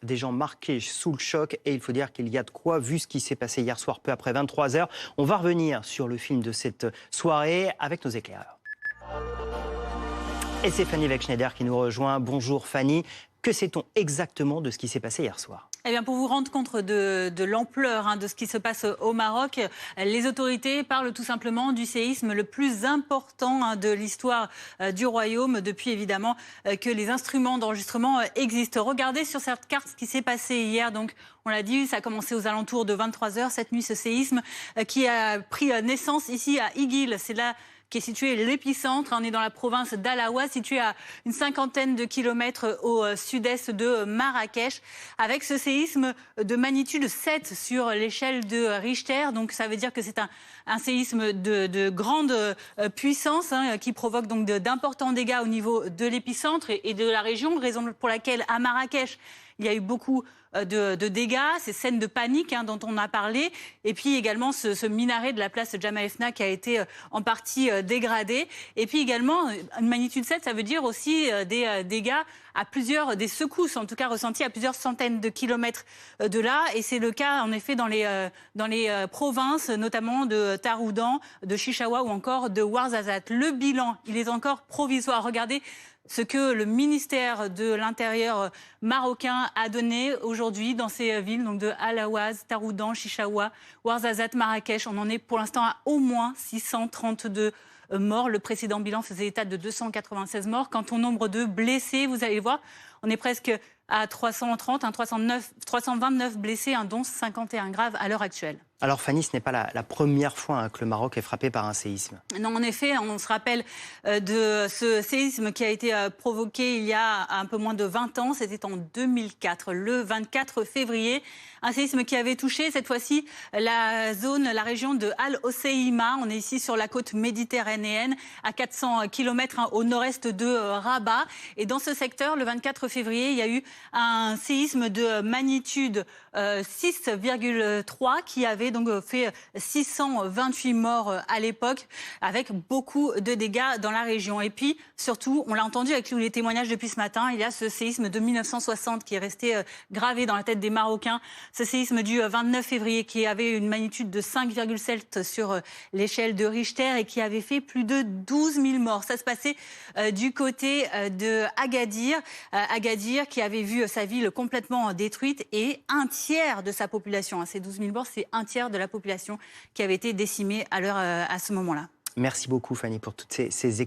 des gens marqués sous le choc et il faut dire qu'il y a de quoi, vu ce qui s'est passé hier soir peu après 23 heures. On va revenir sur le film de cette soirée avec nos éclaireurs. Et c'est Fanny Wegschneider qui nous rejoint. Bonjour Fanny, que sait-on exactement de ce qui s'est passé hier soir ? Eh bien, pour vous rendre compte de l'ampleur de ce qui se passe au Maroc, les autorités parlent tout simplement du séisme le plus important de l'histoire du royaume, depuis évidemment que les instruments d'enregistrement existent. Regardez sur cette carte ce qui s'est passé hier. Donc, on l'a dit, ça a commencé aux alentours de 23 heures cette nuit, ce séisme qui a pris naissance ici à Iguil. C'est là qui est situé l'épicentre. On est dans la province d'Alawa, située à une 50aine de kilomètres au sud-est de Marrakech, avec ce séisme de magnitude 7 sur l'échelle de Richter. Donc ça veut dire que c'est un séisme de grande puissance qui provoque donc d'importants dégâts au niveau de l'épicentre et de la région, raison pour laquelle à Marrakech, il y a eu beaucoup de dégâts, ces scènes de panique dont on a parlé, et puis également ce minaret de la place Jemaa el-Fna qui a été en partie dégradé. Et puis également, une magnitude 7, ça veut dire aussi des dégâts des secousses, en tout cas ressenties à plusieurs centaines de kilomètres de là. Et c'est le cas, en effet, dans les provinces, notamment de Taroudan, de Chichaoua ou encore de Ouarzazate. Le bilan, il est encore provisoire. Regardez ce que le ministère de l'Intérieur marocain a donné aujourd'hui dans ces villes, donc de Al-Awaz, Taroudan, Chichaoua, Ouarzazate, Marrakech. On en est pour l'instant à au moins 632 morts. Le précédent bilan faisait état de 296 morts. Quant au nombre de blessés, vous allez voir, on est presque à 330, 329 blessés, dont 51 graves à l'heure actuelle. Alors Fanny, ce n'est pas la première fois que le Maroc est frappé par un séisme. Non, en effet, on se rappelle de ce séisme qui a été provoqué il y a un peu moins de 20 ans. C'était en 2004, le 24 février. Un séisme qui avait touché cette fois-ci la région de Al-Hoceïma. On est ici sur la côte méditerranéenne, à 400 km au nord-est de Rabat. Et dans ce secteur, le 24 février, il y a eu un séisme de magnitude 6,3 qui avait donc fait 628 morts à l'époque, avec beaucoup de dégâts dans la région. Et puis, surtout, on l'a entendu avec les témoignages depuis ce matin, il y a ce séisme de 1960 qui est resté gravé dans la tête des Marocains. Ce séisme du 29 février qui avait une magnitude de 5,7 sur l'échelle de Richter et qui avait fait plus de 12 000 morts. Ça se passait du côté de Agadir. Agadir qui avait vu sa ville complètement détruite et un tiers de sa population. Ces 12 000 morts, c'est un tiers de la population qui avait été décimée à ce moment-là. Merci beaucoup Fanny pour toutes ces explications.